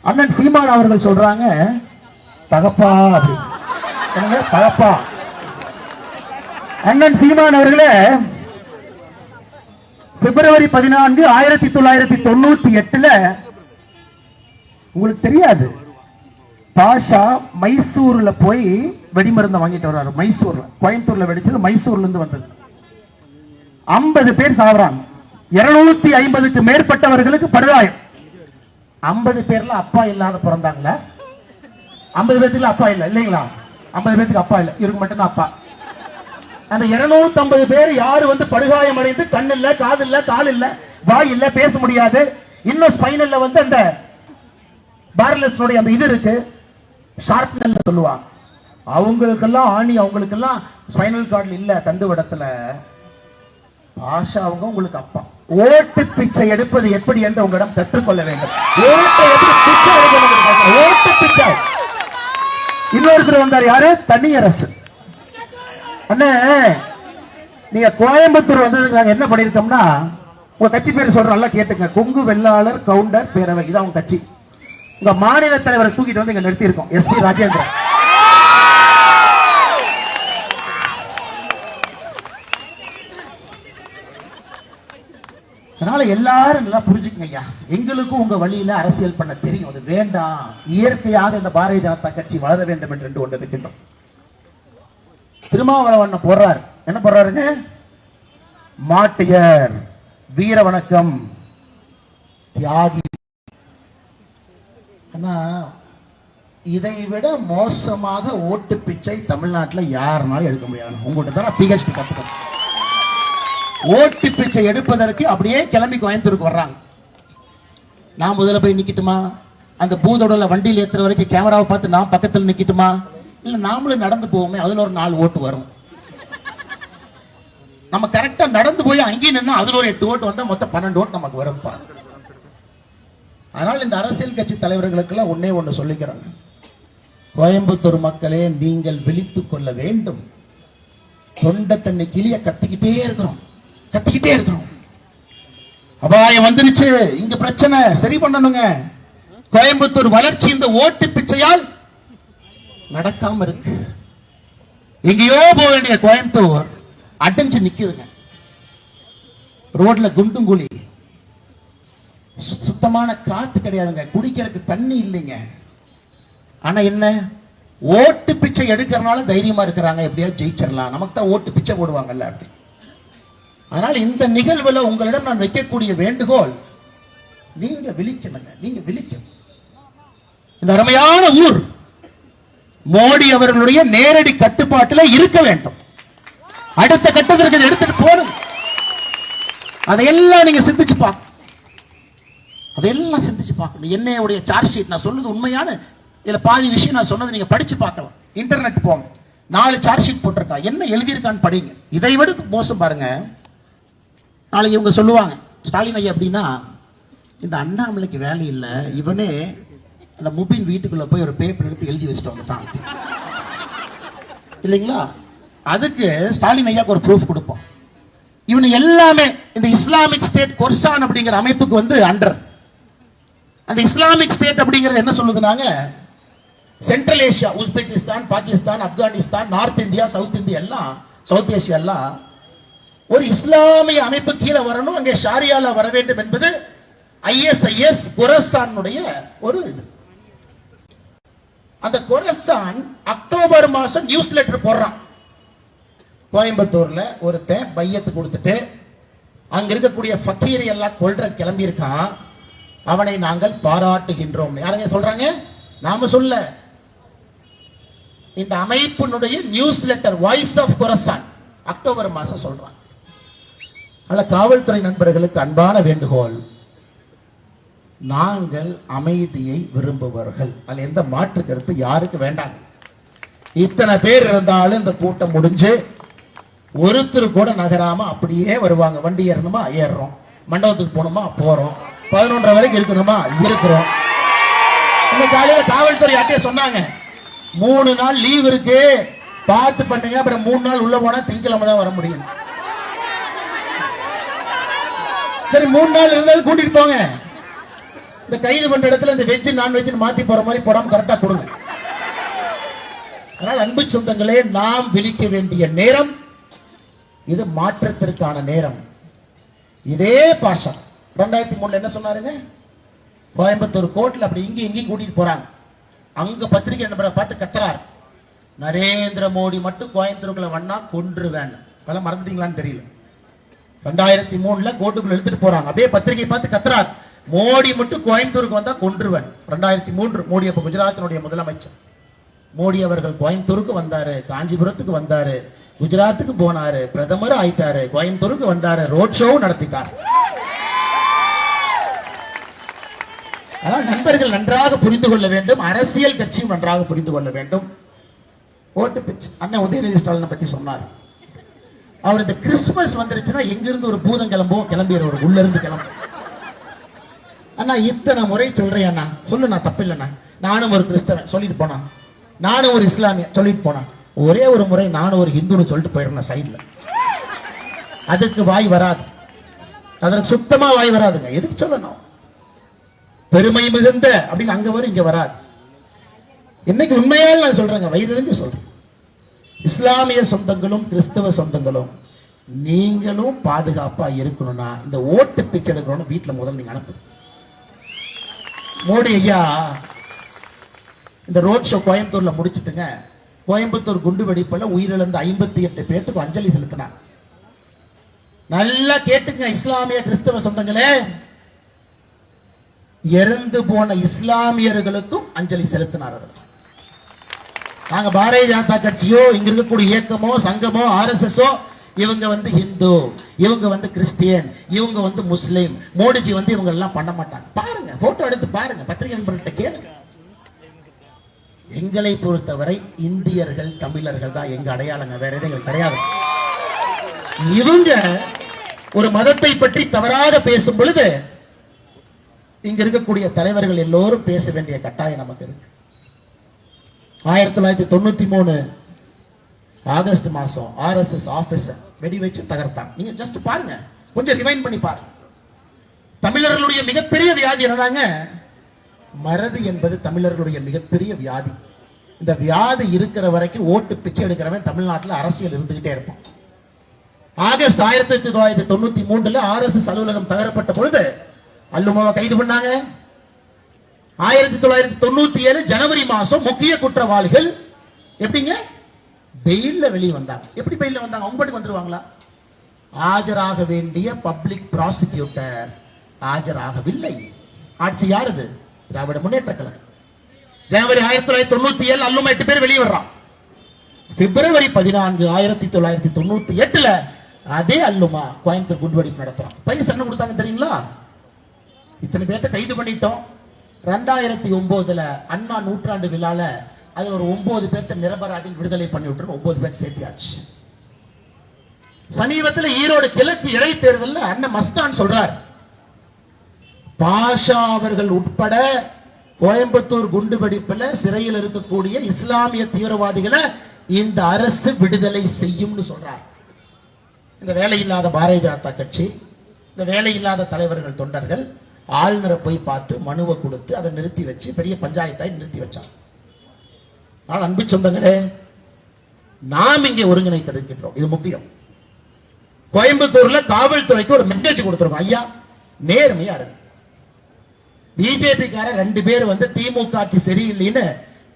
அண்ணன் சீமான் அவர்கள் சொல்றாங்க தகப்பா அப்படின்னு. தகப்பா அண்ணன் சீமான் அவர்களே பிப்ரவரி 14, 1998 உங்களுக்கு தெரியாது, பாஷா மைசூர்ல போய் வெடிமருந்தை வாங்கிட்டு வர்றாரு. மைசூர்ல, கோயம்புத்தூர்ல வெடிச்சது, மைசூர்ல இருந்து வந்தது. 50 பேர் சாவறாங்க, 250க்கு மேற்பட்டவர்களுக்கு படுகாயம். 50 பேர்ல அப்பா இல்லாத பிறந்தாங்களா? 50 பேருக்கு அப்பா இல்ல இல்லைங்களா? 50 பேருக்கு அப்பா இல்ல, இவருக்கு மட்டும்தான் அப்பா. அந்த 250 பேர் யாரு வந்து படுகாயம் அடைந்து கண் இல்ல, காது இல்ல, கால் இல்ல, வாய் இல்ல, பேச முடியாது, இன்னும் ஸ்பைனல்ல வந்து அந்த பார்லஸ் அந்த இது இருக்கு, ஷார்ப்னல் சொல்லுவாங்க. அவங்களுக்கெல்லாம் ஆணி, அவங்களுக்கெல்லாம் ஸ்பைனல் கார்டு இல்ல, தண்டுவடத்துல. பாஷா அவங்க உங்களுக்கு அப்பா. ஓட்டு பிச்சை எடுப்பது எப்படி என்று உங்களிடம் கற்றுக்கொள்ள வேண்டும். ஓட்டு பிச்சை. இன்னொருத்தர் வந்தார், யாரு? தனியரசு. அண்ணே, நீங்க கோயம்புத்தூர் வந்ததுக்கு என்ன பண்ணிருக்கோம்னா, உங்க கட்சி பேர் சொல்ற நல்லா கேட்டுங்க, கொங்கு வெள்ளாளர் கவுண்டர் பேரவை, இதான் உங்க கட்சி. உங்க மாநில தலைவரை தூக்கிட்டு வந்து இங்க நிறுத்தி இருக்கோம், எஸ்பி ராஜேந்திரன். அதனால எல்லாரும் நல்லா புரிஞ்சுக்கங்க ஐயா, எங்களுக்கும் உங்க வழியில அரசியல் பண்ண தெரியும், அது வேண்டாம். இயற்கையாக இந்த பாரதிய ஜனதா கட்சி வளர வேண்டும் என்று ஒன்று இருக்கின்றோம். திருமாவளவன் போடுறாரு, என்ன போடுறாருங்க? மாட்டியர், வீர வணக்கம், தியாகி. இதை விட மோசமாக ஓட்டு பிச்சை தமிழ்நாட்டில் யாருனாலும் எடுக்க முடியாது. உங்கள்கிட்ட தான் பிஹெச்டி கற்றுக்கணும். ஓட்டு பிச்சை எடுப்பதற்கு அப்படியே கிளம்பி கோயம்புத்தூருக்கு வர்றாங்க. நான் முதல்ல போய் நிக்கட்டுமா? அந்த பூதோட வண்டியில் ஏற்றுற வரைக்கும் கேமராவை பார்த்து நான் பக்கத்தில் நிக்கட்டுமா? இல்ல நாமளும் நடந்து போவோமே, அதுல ஒரு 4 ஓட்டு வரும். நம்ம கரெக்டா நடந்து போய் அங்கேயும் நின்னா அதுல ஒரு 8 ஓட்டு வந்தா மொத்தம் 12 ஓட்டு நமக்கு வரும்பா. அதனால் இந்த அரசியல் கட்சி தலைவர்களுக்கெல்லாம் ஒன்னே ஒன்று சொல்லிக்கிறாங்க, கோயம்புத்தூர் மக்களே, நீங்கள் விழித்துக் கொள்ள வேண்டும். தொண்டை தன்னை கிளிய கத்திக்கிட்டே இருக்கிறோம், கத்திக்கிட்டே இருக்கிறோம். அபாயம் வந்துருச்சு, இங்க பிரச்சனை சரி பண்ணணுங்க. கோயம்புத்தூர் வளர்ச்சி இந்த ஓட்டு பிச்சையால் நடக்காம இருக்கு. எங்கேயோ போக வேண்டிய கோயம்புத்தூர் அடைஞ்சு நிக்குதுங்க. ரோட்ல குண்டும் குழி, சுத்தமான காத்து கிடையாதுங்க, குடிக்கிறதுக்கு தண்ணி இல்லைங்க. ஆனா என்ன, ஓட்டு பிச்சை எடுக்கிறனால தைரியமா இருக்கிறாங்க, எப்படியா ஜெயிச்சிடலாம், நமக்கு தான் ஓட்டு பிச்சை போடுவாங்கல்ல அப்படி. அதனால இந்த நிகழ்வுல உங்களிடம் நான் வைக்கக்கூடிய வேண்டுகோள், நீங்க விழிக்கணுங்க, நீங்க விழிக்கணும். இந்த அருமையான ஊர் மோடி அவர்களுடைய நேரடி கட்டுப்பாட்டில் இருக்க வேண்டும். அடுத்த கட்டத்திற்கு எடுத்துட்டு போகணும். அதையெல்லாம் நீங்க சிந்திச்சு பார்க்கணும், அதையெல்லாம் சிந்திச்சு பார்க்கணும். என்னையுடைய சார்ஜ் ஷீட் நான் சொல்றது உண்மையான, இதுல பாதி விஷயம் நான் சொன்னது நீங்க படிச்சு பார்க்கலாம். இன்டர்நெட் போங்க, 4 சார்ஜ் ஷீட் போட்டிருக்கா, என்ன எழுதியிருக்கான்னு படிங்க. இதை விட மோசம் பாருங்க, நாளைக்கு இவங்க சொல்லுவாங்க, ஸ்டாலின் ஐயா அப்படின்னா இந்த அண்ணாமலைக்கு வேலை இல்லை, இவனே அந்த முபின் வீட்டுக்குள்ள போய் ஒரு பேப்பர் எடுத்து எழுதி வச்சுட்டு வந்துட்டான் இல்லைங்களா? அதுக்கு ஸ்டாலின் ஐயாக்கு ஒரு ப்ரூஃப் கொடுப்போம். இவனு எல்லாமே இந்த இஸ்லாமிக் ஸ்டேட் கொர்சான் அப்படிங்கிற அமைப்புக்கு வந்து அண்டர். அந்த இஸ்லாமிக் ஸ்டேட் அப்படிங்கிறது என்ன சொல்லுதுனாங்க, central Asia, Uzbekistan, Pakistan, Afghanistan, north India, south India எல்லாம், சவுத் ஏசியா எல்லாம் ஒரு இஸ்லாமிய அமைப்பு கீழே வரணும், அங்கே ஷாரியால வர வேண்டும் என்பது ISIS கொரசானுடைய ஒரு இது. அந்த கொரசான் அக்டோபர் மாசம் நியூஸ் லெட்டர் போடுறான். கோயம்புத்தூர்ல ஒருத்தன் பையத்து கொடுத்துட்டு அங்க இருக்கக்கூடிய ஃபக்கீரை எல்லாம் கொல்ற கிளம்பி இருக்கான், அவனை நாங்கள் பாராட்டுகின்றோம். யாருங்க சொல்றாங்க? நாம சொல்ல, இந்த அமைப்பினுடைய news letter voice of Khorasan October மாசம் சொல்றான். அல்ல, காவல்துறை நண்பர்களுக்கு அன்பான வேண்டுகோள், நாங்கள் அமைதியை விரும்புவர்கள், அதுல எந்த மாற்று கருத்து யாருக்கு வேண்டாம். இத்தனை பேர் இருந்தாலும் இந்த கூட்டம் முடிஞ்சு ஒருத்தர் கூட நகராம அப்படியே வருவாங்க. வண்டி ஏறணுமா ஏறுறோம், மண்டபத்துக்கு போகணுமா போறோம், 11:30 வரைக்கும் இருக்கணுமா இருக்கிறோம். இந்த காலையில காவல்துறை யார்ட்டே சொன்னாங்க, 3 நாள் லீவ் இருக்கு பார்த்து பண்ணுங்க, அப்புறம் 3 நாள் உள்ள போனா திங்கக்கிழமை தான் வர முடியும். சரி, 3 நாள் இருந்தாலும் கூட்டிட்டு போங்க. இந்த கைது பண்ற இடத்துல இந்த வெஜ் நான்வெஜ் மாத்தி போற மாதிரி போடாம கரெக்டா கொடுங்க. அதனால் அன்பு சொந்தங்களே, நாம் விழிக்க வேண்டிய நேரம் இது, மாற்றத்திற்கான நேரம். இதே பாஷா 2003 என்ன சொன்னாருங்க, கோயம்புத்தூர் கோர்ட்ல அப்படி இங்கேயும் கூட்டிட்டு போறாங்க. அங்க பத்திரிகை நண்பரை பார்த்து கத்துறார், நரேந்திர மோடி மட்டும் கோயம்புத்தூருக்குள்ள வண்ணா கொன்றுவேன். அதெல்லாம் மறந்துட்டீங்களான்னு தெரியல. 2003 கோர்ட்டுக்குள்ள எடுத்துட்டு போறாங்க. அப்படியே பத்திரிகை பார்த்து கத்துறார், மோடி மட்டும் கோயம்புத்தூருக்கு வந்தா கொன்றுவேன். 2003 மோடி அப்ப குஜராத்தினுடைய முதலமைச்சர். மோடி அவர்கள் கோயம்புத்தூருக்கு வந்தாரு, காஞ்சிபுரத்துக்கு வந்தாரு, குஜராத்துக்கு போனாரு, பிரதமர் ஆயிட்டாரு, கோயம்புத்தூருக்கு வந்தாரு, ரோட் ஷோ நடத்திட்டார். நண்பர்கள் நன்றாக புரிந்து கொள்ள வேண்டும், அரசியல் கட்சியும் நன்றாக புரிந்து கொள்ள வேண்டும். ஓட்டு பிச்சு அண்ணன் உதயநிதி ஸ்டாலினை பத்தி சொன்னார். அவர் இந்த கிறிஸ்துமஸ் வந்துருச்சுன்னா எங்கிருந்து ஒரு பூதம் கிளம்பிடுற உள்ள இருந்து கிளம்பும். அண்ணா இத்தனை முறை சொல்றேன் அண்ணா, சொல்லு நான் தப்பு இல்லைண்ணா, நானும் ஒரு கிறிஸ்தவன் சொல்லிட்டு போனா, நானும் ஒரு இஸ்லாமிய சொல்லிட்டு போனா, ஒரே ஒரு முறை நானும் ஒரு ஹிந்துன்னு சொல்லிட்டு போயிடணும் சைட்ல. அதுக்கு வாய் வராது, அதற்கு சுத்தமா வாய் வராதுங்க. எதுக்கு சொல்லணும், பெருமை மிகுந்த அப்படின்னு அங்க வரும், இங்க வராது. இன்னைக்கு உண்மையால் நான் சொல்றேங்க, வயிறிழந்து சொல்றேன். இஸ்லாமிய சொந்தங்களும் கிறிஸ்தவ சொந்தங்களும் நீங்களும் பாதுகாப்பா இருக்கணும்னா இந்த ஓட்டு பிச்சை எடுக்கணும் வீட்டுல முதல்ல நீங்க அனுப்பு. மோடி ஐயா இந்த ரோட் ஷோ கோயம்புத்தூர்ல முடிச்சுட்டுங்க, கோயம்புத்தூர் குண்டு வெடிப்புல உயிரிழந்த 58 பேருக்கு அஞ்சலி செலுத்தினார். நல்லா கேட்டுங்க இஸ்லாமிய கிறிஸ்தவ சொந்தங்களே, இறந்து போன இஸ்லாமியர்களுக்கும் அஞ்சலி செலுத்தினார். நாங்க பாரதிய ஜனதா கட்சியோ இங்க இருக்கக்கூடிய இயக்கமோ சங்கமோ RSS இவங்க வந்து ஹிந்து, இவங்க வந்து கிறிஸ்டியன், இவங்க வந்து முஸ்லீம், மோடிஜி வந்து இவங்க எல்லாம் பண்ண மாட்டாங்க. பாருங்க, போட்டோ எடுத்து பாருங்க, பத்திரிகை நண்பர்கிட்ட கேளுங்க. எங்களை பொறுத்தவரை இந்தியர்கள் தமிழர்கள் தான் எங்க அடையாளங்க, வேற எதுவும் கிடையாது. இவங்க ஒரு மதத்தை பற்றி தவறாக பேசும் பொழுது இங்க இருக்கக்கூடிய தலைவர்கள் எல்லோரும் பேச வேண்டிய கட்டாயம் நமக்கு இருக்கு. 1993 ஆகஸ்ட் மாசம் RSS ஆபீசர் வெடி வச்சு தகர்த்தாங்க. நீங்க ஜஸ்ட் பாருங்க, கொஞ்சம் ரிவைண்ட் பண்ணி பாருங்க. தமிழர்களுடைய மிகப்பெரிய வியாதி என்னடாங்க, மறதி என்பது தமிழர்களுடைய மிகப்பெரிய வியாதி. இந்த வியாதி இருக்கிற வரைக்கும் ஓட்டு பிச்சை எடுக்கிறவன் தமிழ்நாட்டில் அரசியல் இருந்துகிட்டே இருப்பான். ஆகஸ்ட் 1993 RSS அலுவலகம் தகரப்பட்ட பொழுது அல்லுமாவை கைது பண்ணாங்க. 1997 ஜனவரி மாசம் முக்கிய குற்றவாளிகள் எப்படிங்க பெயில்ல வெளியே வந்தாங்க. எப்படி பெயில்ல வந்தாங்க, அவங்க பாட்டுக்கு வந்துருவாங்களா? ஆஜராக வேண்டிய பப்ளிக் ப்ராசிக்யூட்டர் ஆஜராகவில்லை. ஆட்சி யாருது? திராவிட முன்னேற்ற கழகம். ஜனவரி 1997 அல்லுமா 8 பேர் வெளியே வர்றான். பிப்ரவரி 14 1998 அதே அல்லுமா கோயம்புத்தூர் குண்டுவெடிப்பு நடத்துறான். பரிசு என்ன கொடுத்தாங்க தெரியுங்களா? இத்தனை பேர்த்த கைது பண்ணிட்டோம். 2009 அண்ணா நூற்றாண்டு விழால அதுல ஒரு 9 பேர்த்த நிரபராதி விடுதலை பண்ணி விட்டு 9 பேர் சேர்த்தியாச்சு. சமீபத்தில் ஈரோடு கிழக்கு இடைத்தேர்தல் அண்ணன் மஸ்தான் சொல்றார், பாஷா அவர்கள் உட்பட கோயம்புத்தூர் குண்டுவெடிப்புல சிறையில் இருக்கக்கூடிய இஸ்லாமிய தீவிரவாதிகளை இந்த அரசு விடுதலை செய்யும் சொல்றார். இந்த வேலையில்லாத பாரதிய ஜனதா கட்சி, இந்த வேலையில்லாத தலைவர்கள் தொண்டர்கள் ஆளுநரை போய் பார்த்து மனுவை கொடுத்து அதை நிறுத்தி வச்சு பெரிய பஞ்சாயத்தாய் நிறுத்தி வச்சாங்க. ஆனால் அன்பு சொந்தங்களே, நாம் இங்கே ஒருங்கிணைத்திருக்கின்றோம், இது முக்கியம். கோயம்புத்தூர்ல காவல்துறைக்கு ஒரு மெசேஜ் கொடுத்திருக்கோம், ஐயா நேர்மையா இருக்கு. பிஜேபிக்கார 2 பேர் வந்து திமுக ஆட்சி சரியில்லைன்னு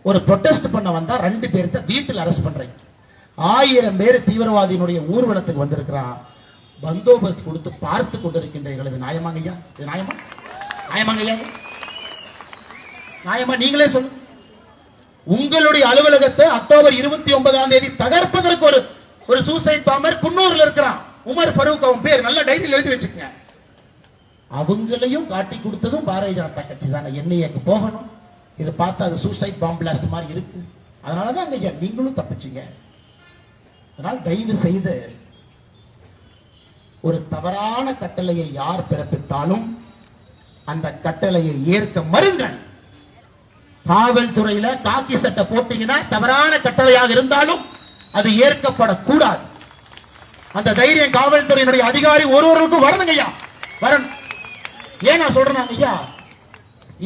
ஒரு ப்ரொடெஸ்ட் பண்ண வந்தா 2 பேர்த்த வீட்டில் அரெஸ்ட் பண்றீங்க. 1000 பேர் தீவிரவாதியினுடைய ஊர்வலத்துக்கு வந்திருக்கிறான், பந்தோபஸ்த் கொடுத்து பார்த்து கொண்டிருக்கின்றீர்கள். இது நியாயமாங்க ஐயா? இது நியாயமா? நியாயமாங்க ஐயா? நியாயமா? நீங்களே சொல்லுங்க. உங்களுடைய அலுவலகத்தை அக்டோபர் 29 தகர்ப்பதற்கு ஒரு சூசைட் பாம்பர் குன்னூர்ல இருக்கிறான், உமர் ஃபரூக் அவன் பேர், நல்ல டைரியில் எழுதி வச்சுக்கங்க. அவங்களையும் காட்டி கொடுத்ததும் பாரதிய ஜனதா கட்சி தானே. என்ஐஏக்கு போகணும், இது பார்த்தா அது சூசைட் பாம்பு பிளாஸ்ட் மாதிரி இருக்கு. அதனாலதான் ஐயா நீங்களும் தப்பிச்சீங்க. அதனால் தயவு செய்து ஒரு தவறான கட்டளையை யார் பிறப்பித்தாலும் அந்த கட்டளையை ஏற்க மறுங்கள். காவல்துறையில காக்கி சட்டை போட்டீங்கன்னா தவறான கட்டளையாக இருந்தாலும் அது ஏற்கப்படக்கூடாது. அந்த தைரியம் காவல்துறையினுடைய அதிகாரி ஒருவருக்கும் வரணுங்க ஐயா, வரணும். ஏன் நான் சொல்றேன் ஐயா,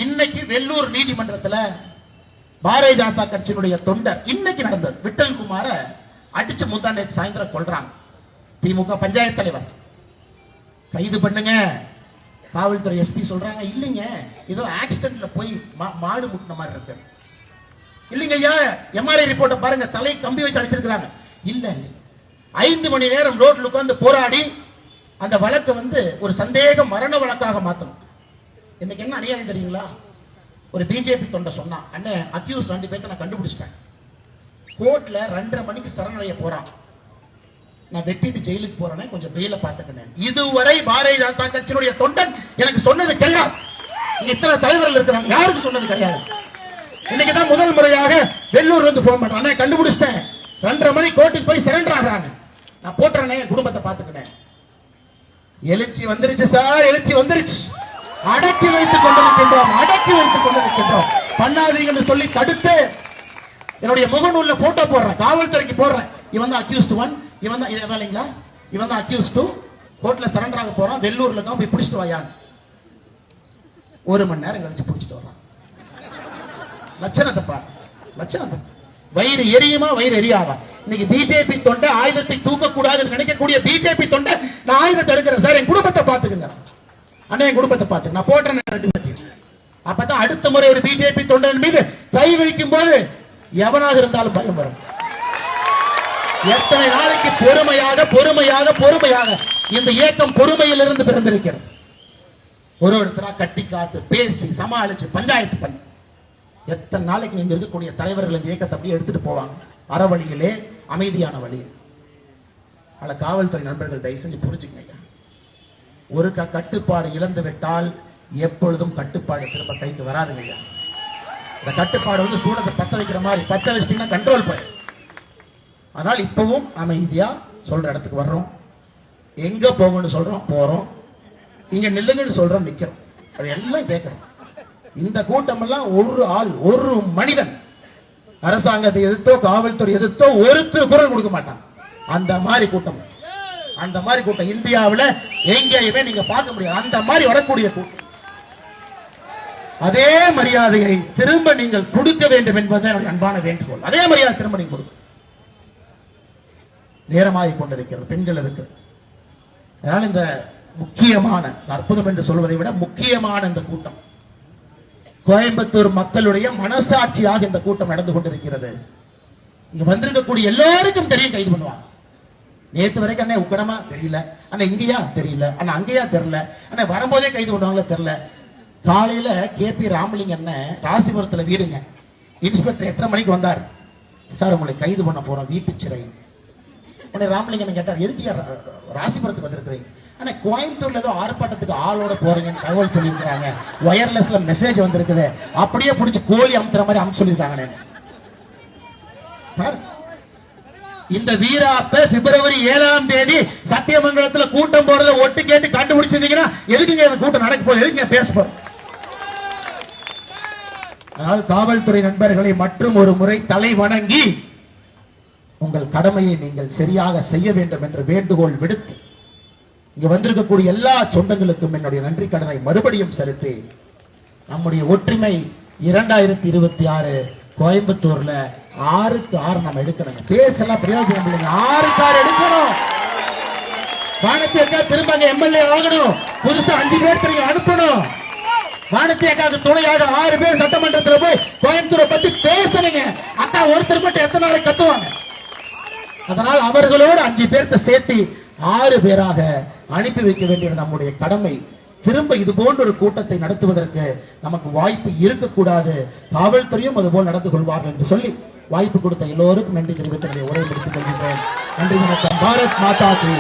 இன்னைக்கு வெள்ளூர் நீதிமன்றத்துல பாரதிய ஜனதா கட்சியினுடைய தொண்டர் இன்னைக்கு நடந்தது விட்டல் குமார அடிச்சு முந்தாண்டை சாயந்தரம் கொல்றாங்க. திமுக பஞ்சாயத்து தலைவர் கைது பண்ணுங்க. காவல்துறை எஸ்பி சொல்றாங்க இல்லைங்க ஏதோ ஆக்சிடென்ட்ல போய் மாடு முட்டின மாதிரி இருக்கு. இல்லைங்க ஐயா எம்ஆர்ஐ ரிப்போர்ட்டை பாருங்க, தலை கம்பி வச்சு அடிச்சிருக்காங்க. இல்ல 5 மணி நேரம் ரோட்ல உட்கார்ந்து போராடி அந்த வழக்கை ஒரு சந்தேக மரண வழக்காக மாத்தணும். இன்னைக்கு என்ன அநியாயம் தெரியுங்களா? ஒரு பிஜேபி தொண்டை சொன்னா அண்ணே அக்யூஸ் 2 பேர்த்த நான் கண்டுபிடிச்சிட்டேன். கோர்ட்ல 2:30 மணிக்கு சரணடைய போறான். நான் வெட்டிட்டு ஜெயிலுக்கு போறேன், கொஞ்சம் வெயில பாத்துக்கினேன். இதுவரை பாரதிய ஜனதா கட்சியினுடைய தொண்டன் எனக்கு சொன்னது கிடையாது. இத்தனை தலைவர்கள் இருக்கிறாங்க, யாருக்கு சொன்னது கிடையாது. இன்னைக்குதான் முதல் முறையாக வெள்ளூர் வந்து போன் பண்றான், கண்டுபிடிச்சிட்டேன். 2:30 மணி கோர்ட்டுக்கு போய் சரண்டர் ஆகிறாங்க. நான் போட்டுறேன், குடும்பத்தை பாத்துக்கினேன். எழுச்சி வந்துருச்சு சார், எழுச்சி வந்துருச்சு. அடக்கி வைத்துக் கொண்டிருக்கின்றோம், அடக்கி வைத்துக் கொண்டிருக்கின்றோம். பண்ணாதீங்கன்னு சொல்லி தடுத்து என்னுடைய முகநூல்ல போட்டோ போடுறேன், காவல்துறைக்கு போடுறேன். இவன் தான் அக்யூஸ்ட் 1, இவன் தான் வேலைங்களா, இவன் தான் அக்யூஸ்ட் 2. கோர்ட்ல சரண்டர் ஆக போறான். வெள்ளூர்ல தான் போய் பிடிச்சிட்டு வாயான். 1 மணி நேரம் கழிச்சு பிடிச்சிட்டு வரான். லட்சணத்தை பாரு, லட்சணத்தை. வயிறு எரியுமா வயிறு எரியாவா? இன்னைக்கு பிஜேபி தொண்டை ஆயுதத்தை தூக்க கூடாதுன்னு நினைக்கக்கூடிய பிஜேபி தொண்டை நான் ஆயுதத்தை எடுக்கிறேன் சார், என் குடும்பத்தை பாத்துக்குங்க அண்ணா, என் குடும்பத்தை பாத்துக்க நான் போட்டேன். அப்பதான் அடுத்த முறை ஒரு பிஜேபி தொண்டன் மீது கை வைக்கும் போது எவனாக இருந்தாலும் பயம் வரும். எத்தனை நாளைக்கு பொறுமையாக பொறுமையாக பொறுமையாக இந்த இயக்கம் பொறுமையிலிருந்து பிறந்திருக்கிறது. ஒருத்தரா கட்டி காத்து பேசி சமாளிச்சு பஞ்சாயத்து பண்ணி எத்தனை நாளைக்கு இங்க இருக்கக்கூடிய தலைவர்கள் இந்த இயக்கத்தை அப்படியே எடுத்துட்டு போவாங்க. அறவழியிலே அமைதியான வழி. பல காவல்துறை நண்பர்கள் தயவு செஞ்சு புரிஞ்சுக்கங்க. ஒரு கட்டுப்பாடு இழந்து விட்டால் எப்பொழுதும் கட்டுப்பாடு திரும்ப கைக்கு வராதுங்க. இந்த கட்டுப்பாடு சூடத்தை பத்த வைக்கிற மாதிரி பத்த வச்சிட்டீங்கன்னா கண்ட்ரோல் போயிடும். ஆனால் இப்பவும் அமைதியா சொல்ற இடத்துக்கு வர்றோம், எங்க போகணும்னு சொல்றோம் போறோம், இங்க நில்லுங்கன்னு சொல்றோம் நிக்கிறோம். அது எல்லாம் கேட்கிறோம். இந்த கூட்டம் எல்லாம் ஒரு ஆள் ஒரு மனிதன் அரசாங்கத்தை எதிர்த்தோ காவல்துறை எதிர்த்தோ ஒருத்தர் குரல் கொடுக்க மாட்டான். அந்த மாதிரி கூட்டம், அந்த மாதிரி கூட்டம் இந்தியாவில் எங்கேயுமே நீங்க பார்க்க முடியாது. அந்த மாதிரி வரக்கூடிய கூட்டம். அதே மரியாதையை திரும்ப நீங்கள் கொடுக்க வேண்டும் என்பது அன்பான வேண்டுகோள். அதே மரியாதை திரும்ப நீங்க கொடுக்க. நேரமாகிக் கொண்டிருக்கிறது, பெண்கள் இருக்கு. அதனால இந்த முக்கியமான அற்புதம் என்று சொல்வதை விட முக்கியமான இந்த கூட்டம் கோயம்புத்தூர் மக்களுடைய மனசாட்சியாக இந்த கூட்டம் நடந்து கொண்டிருக்கிறது. இங்க வந்திருக்கக்கூடிய எல்லாருக்கும் தெரியும், கைது பண்ணுவாங்க. நேற்று வரைக்கும் அண்ணே உக்கடமா தெரியல, அண்ணா இங்கேயா தெரியல, அண்ணா அங்கேயா தெரியல, அண்ணா வரும்போதே கைது பண்ணுவாங்களா தெரியல. காலையில KP ராமலிங்க அண்ணன் ராசிபுரத்துல வீடுங்க, இன்ஸ்பெக்டர் 8:30 மணிக்கு வந்தார். சார் உங்களை கைது பண்ண போறோம் வீட்டு சிறை. உடனே ராமலிங்கன் கேட்டார், எதுக்கு ராசிபுரத்துக்கு வந்திருக்கிறீங்க? ஆனா கோயம்புத்தூர்ல ஏதோ ஆர்ப்பாட்டத்துக்கு ஆளோட போறீங்கன்னு தகவல் சொல்லியிருக்காங்க, வயர்லெஸ்ல மெசேஜ் வந்திருக்குது, அப்படியே பிடிச்சி கோழி அமுத்துற மாதிரி அமுச்சு சொல்லியிருக்காங்க. இந்த வீராப்ப பிப்ரவரி 7ஆம் தேதி சத்தியமங்கலத்துல கூட்டம் போறத ஒட்டு கேட்டு கண்டுபிடிச்சிருந்தீங்கன்னா எதுக்குங்க இந்த கூட்டம் நடக்க போகுது, எதுக்குங்க பேச போறோம்? அதனால் காவல்துறை நண்பர்களை மற்றும் ஒரு முறை தலை வணங்கி உங்கள் கடமையை நீங்கள் சரியாக செய்ய வேண்டும் என்று வேண்டுகோள் விடுத்து இங்க வந்திருக்கக்கூடிய எல்லா சொந்தங்களுக்கும் என்னுடைய நன்றி கடனை மறுபடியும் செலுத்தி நம்முடைய ஒற்றுமை 2026 கோயம்புத்தூர்ல 6க்கு 6 நம்ம எடுக்கணும். பேசலாம் பிரயோஜனம் இல்லைங்க, 6க்கு 6 எடுக்கணும். வானத்தி அக்கா திரும்ப எம்எல்ஏ ஆகணும், புதுசா 5 பேர் திரும்ப அனுப்பணும். வானத்தி அக்காவுக்கு துணையாக 6 பேர் சட்டமன்றத்தில் போய் கோயம்புத்தூரை பத்தி பேசணுங்க. அக்கா ஒருத்தர் மட்டும் எத்தனை நாளை கத்துவாங்க. அதனால் அவர்களோடு 5 பேர்த்த சேர்த்து 6 பேராக அனுப்பி வைக்க வேண்டியது நம்முடைய கடமை. திரும்ப இது போன்ற ஒரு கூட்டத்தை நடத்துவதற்கு நமக்கு வாய்ப்பு இருக்கக்கூடாது. காவல்துறையும் அதுபோல் நடந்து கொள்வார்கள் என்று சொல்லி வாய்ப்பு கொடுத்த எல்லோருக்கும் நன்றி தெரிவித்து உரை முடித்துக் கொள்கின்றேன். நன்றி, வணக்கம். பாரத் மாதா கி